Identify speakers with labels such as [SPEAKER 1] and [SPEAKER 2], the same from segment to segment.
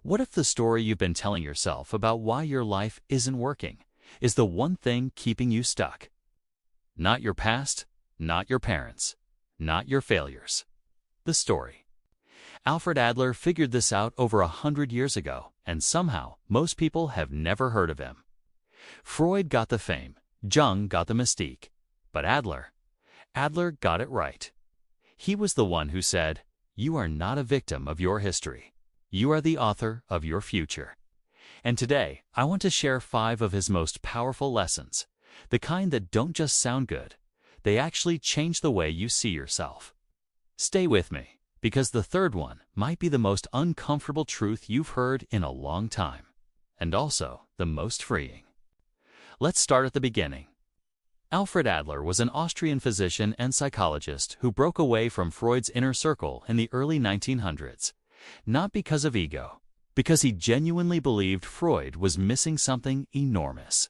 [SPEAKER 1] What if the story you've been telling yourself about why your life isn't working is the one thing keeping you stuck? Not your past, not your parents, not your failures. The story. Alfred Adler figured this out over 100 years ago, and somehow most people have never heard of him. Freud got the fame, Jung got the mystique, but Adler got it right. He was the one who said, "You are not a victim of your history. You are the author of your future." And today, I want to share 5 of his most powerful lessons, the kind that don't just sound good, they actually change the way you see yourself. Stay with me, because the third one might be the most uncomfortable truth you've heard in a long time, and also the most freeing. Let's start at the beginning. Alfred Adler was an Austrian physician and psychologist who broke away from Freud's inner circle in the early 1900s, not because of ego, because he genuinely believed Freud was missing something enormous.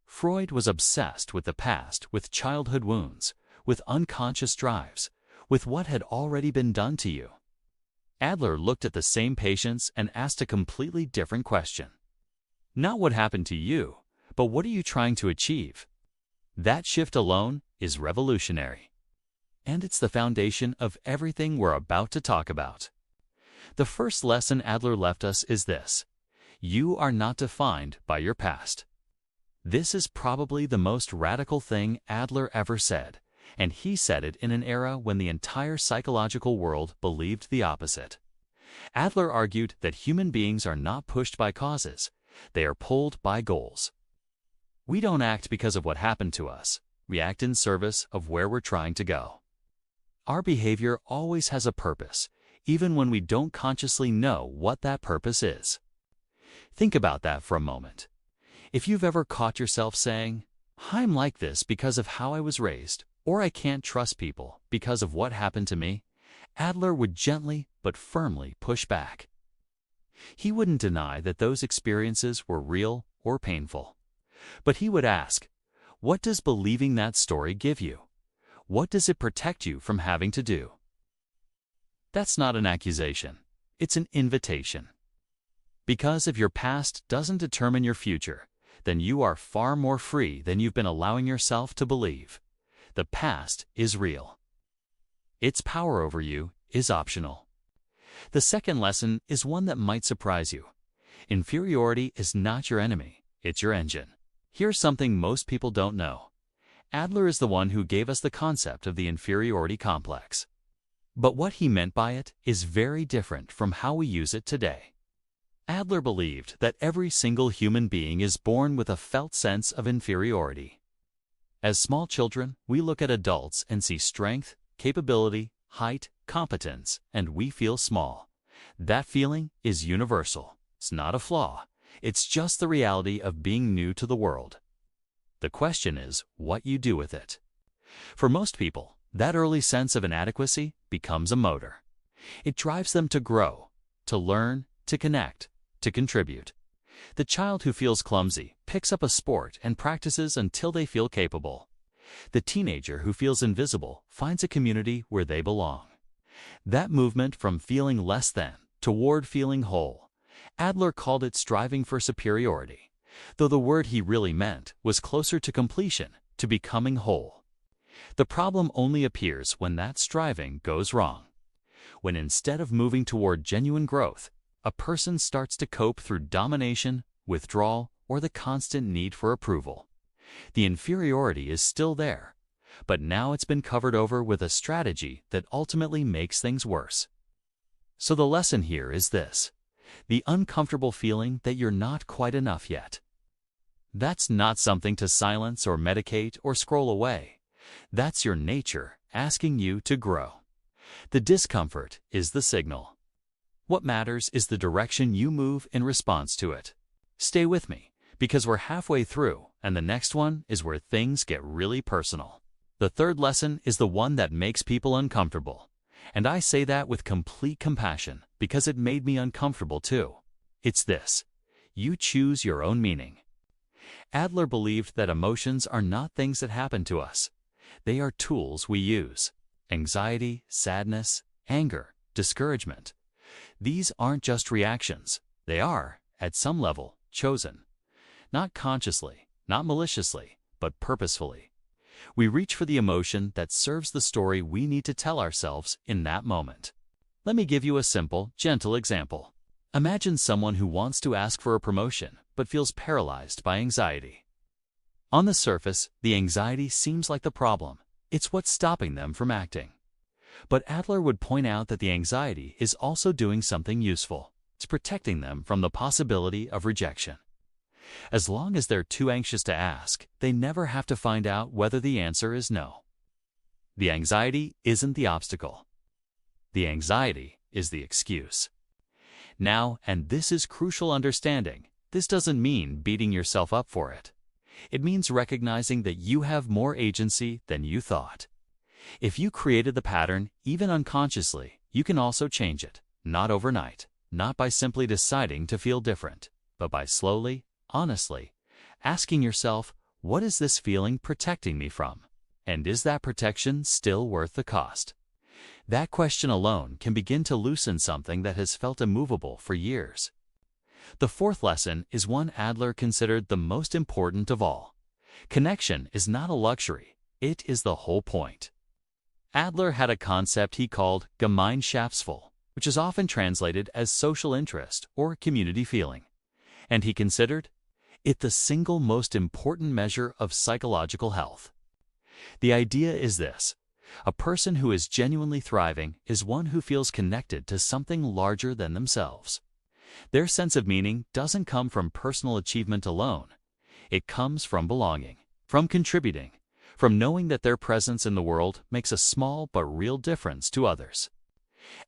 [SPEAKER 1] Freud was obsessed with the past, with childhood wounds, with unconscious drives, with what had already been done to you. Adler looked at the same patients and asked a completely different question. Not what happened to you, but what are you trying to achieve? That shift alone is revolutionary. And it's the foundation of everything we're about to talk about. The first lesson Adler left us is this: you are not defined by your past. This is probably the most radical thing Adler ever said, and he said it in an era when the entire psychological world believed the opposite. Adler argued that human beings are not pushed by causes, they are pulled by goals. We don't act because of what happened to us, we act in service of where we're trying to go. Our behavior always has a purpose, even when we don't consciously know what that purpose is. Think about that for a moment. If you've ever caught yourself saying, "I'm like this because of how I was raised," or "I can't trust people because of what happened to me," Adler would gently but firmly push back. He wouldn't deny that those experiences were real or painful. But he would ask, what does believing that story give you? What does it protect you from having to do? That's not an accusation. It's an invitation. Because if your past doesn't determine your future, then you are far more free than you've been allowing yourself to believe. The past is real. Its power over you is optional. The second lesson is one that might surprise you. Inferiority is not your enemy, it's your engine. Here's something most people don't know. Adler is the one who gave us the concept of the inferiority complex. But what he meant by it is very different from how we use it today. Adler believed that every single human being is born with a felt sense of inferiority. As small children, we look at adults and see strength, capability, height, competence, and we feel small. That feeling is universal. It's not a flaw. It's just the reality of being new to the world. The question is what you do with it. For most people, that early sense of inadequacy becomes a motor. It drives them to grow, to learn, to connect, to contribute. The child who feels clumsy picks up a sport and practices until they feel capable. The teenager who feels invisible finds a community where they belong. That movement from feeling less than toward feeling whole, Adler called it striving for superiority, though the word he really meant was closer to completion, to becoming whole. The problem only appears when that striving goes wrong. When instead of moving toward genuine growth, a person starts to cope through domination, withdrawal, or the constant need for approval. The inferiority is still there, but now it's been covered over with a strategy that ultimately makes things worse. So the lesson here is this: the uncomfortable feeling that you're not quite enough yet. That's not something to silence or medicate or scroll away. That's your nature asking you to grow. The discomfort is the signal. What matters is the direction you move in response to it. Stay with me, because we're halfway through, and the next one is where things get really personal. The third lesson is the one that makes people uncomfortable. And I say that with complete compassion, because it made me uncomfortable too. It's this: you choose your own meaning. Adler believed that emotions are not things that happen to us. They are tools we use. Anxiety, sadness, anger, discouragement. These aren't just reactions. They are, at some level, chosen. Not consciously, not maliciously, but purposefully. We reach for the emotion that serves the story we need to tell ourselves in that moment. Let me give you a simple, gentle example. Imagine someone who wants to ask for a promotion but feels paralyzed by anxiety. On the surface, the anxiety seems like the problem. It's what's stopping them from acting. But Adler would point out that the anxiety is also doing something useful. It's protecting them from the possibility of rejection. As long as they're too anxious to ask, they never have to find out whether the answer is no. The anxiety isn't the obstacle. The anxiety is the excuse. Now, and this is crucial understanding, this doesn't mean beating yourself up for it. It means recognizing that you have more agency than you thought. If you created the pattern, even unconsciously, you can also change it, not overnight, not by simply deciding to feel different, but by slowly, honestly, asking yourself, what is this feeling protecting me from? And is that protection still worth the cost? That question alone can begin to loosen something that has felt immovable for years. The fourth lesson is one Adler considered the most important of all. Connection is not a luxury, it is the whole point. Adler had a concept he called Gemeinschaftsgefühl, which is often translated as social interest or community feeling. And he considered it the single most important measure of psychological health. The idea is this: a person who is genuinely thriving is one who feels connected to something larger than themselves. Their sense of meaning doesn't come from personal achievement alone. It comes from belonging, from contributing, from knowing that their presence in the world makes a small but real difference to others.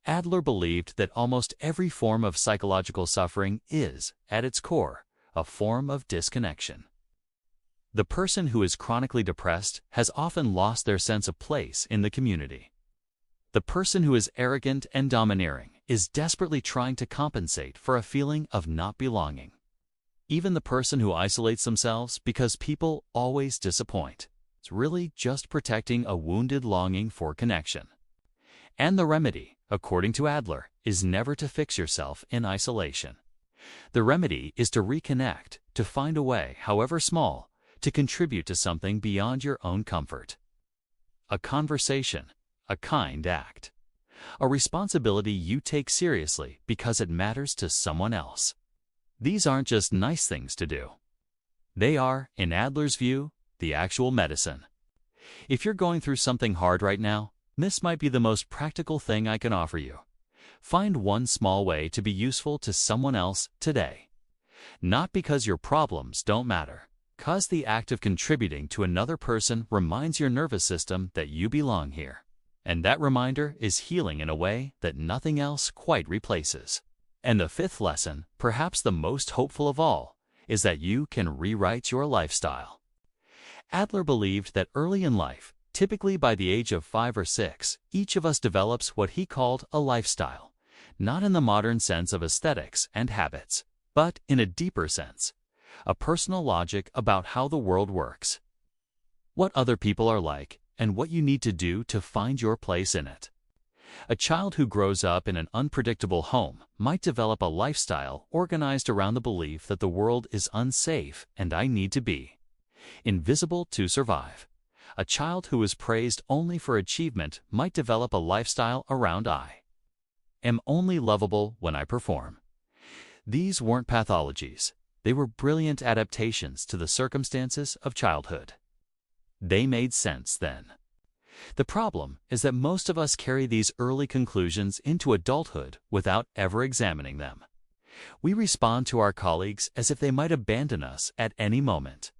[SPEAKER 1] Adler believed that almost every form of psychological suffering is, at its core, a form of disconnection. The person who is chronically depressed has often lost their sense of place in the community. The person who is arrogant and domineering is desperately trying to compensate for a feeling of not belonging. Even the person who isolates themselves because people always disappoint is really just protecting a wounded longing for connection. And the remedy, according to Adler, is never to fix yourself in isolation. The remedy is to reconnect, to find a way, however small, to contribute to something beyond your own comfort. A conversation, a kind act, a responsibility you take seriously because it matters to someone else. These aren't just nice things to do. They are, in Adler's view, the actual medicine. If you're going through something hard right now, this might be the most practical thing I can offer you. Find one small way to be useful to someone else today. Not because your problems don't matter, because the act of contributing to another person reminds your nervous system that you belong here. And that reminder is healing in a way that nothing else quite replaces. And the fifth lesson, perhaps the most hopeful of all, is that you can rewrite your lifestyle. Adler believed that early in life, typically by the age of 5 or 6, each of us develops what he called a lifestyle, not in the modern sense of aesthetics and habits, but in a deeper sense, a personal logic about how the world works, what other people are like, and what you need to do to find your place in it. A child who grows up in an unpredictable home might develop a lifestyle organized around the belief that the world is unsafe and I need to be invisible to survive. A child who is praised only for achievement might develop a lifestyle around I am only lovable when I perform. These weren't pathologies. They were brilliant adaptations to the circumstances of childhood. They made sense then. The problem is that most of us carry these early conclusions into adulthood without ever examining them. We respond to our colleagues as if they might abandon us at any moment.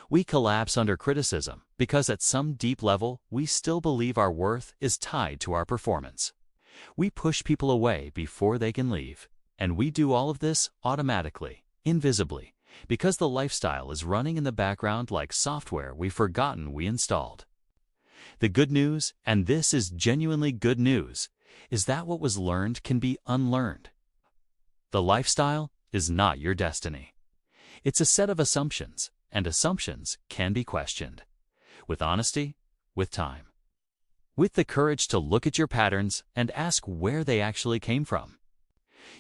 [SPEAKER 1] We collapse under criticism because at some deep level we still believe our worth is tied to our performance. We push people away before they can leave, and we do all of this automatically, invisibly, because the lifestyle is running in the background like software we've forgotten we installed. The good news, and this is genuinely good news, is that what was learned can be unlearned. The lifestyle is not your destiny. It's a set of assumptions, and assumptions can be questioned. With honesty, with time. With the courage to look at your patterns and ask where they actually came from.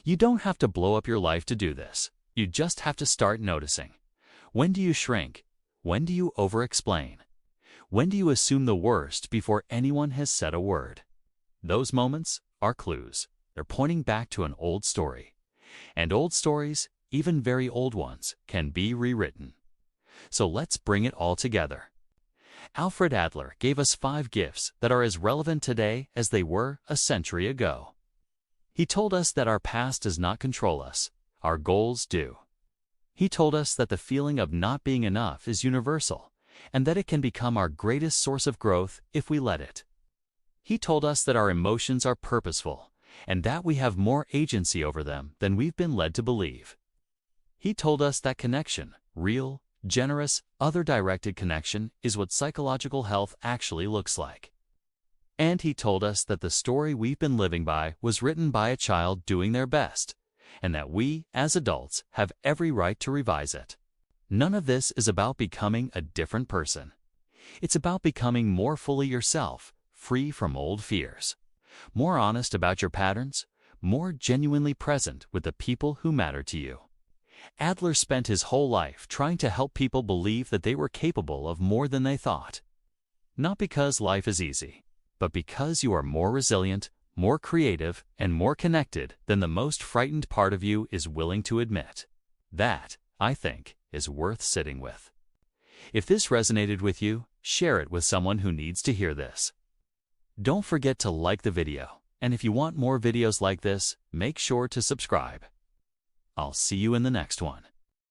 [SPEAKER 1] You don't have to blow up your life to do this. You just have to start noticing. When do you shrink? When do you over-explain? When do you assume the worst before anyone has said a word? Those moments are clues. They're pointing back to an old story. And old stories, even very old ones, can be rewritten. So let's bring it all together. Alfred Adler gave us 5 gifts that are as relevant today as they were a century ago. He told us that our past does not control us. Our goals do. He told us that the feeling of not being enough is universal, and that it can become our greatest source of growth if we let it. He told us that our emotions are purposeful, and that we have more agency over them than we've been led to believe. He told us that connection, real, generous, other-directed connection, is what psychological health actually looks like. And he told us that the story we've been living by was written by a child doing their best, and that we, as adults, have every right to revise it. None of this is about becoming a different person. It's about becoming more fully yourself, free from old fears, more honest about your patterns, more genuinely present with the people who matter to you. Adler spent his whole life trying to help people believe that they were capable of more than they thought. Not because life is easy, but because you are more resilient, more creative, and more connected than the most frightened part of you is willing to admit. That, I think, is worth sitting with. If this resonated with you, share it with someone who needs to hear this. Don't forget to like the video, and if you want more videos like this, make sure to subscribe. I'll see you in the next one.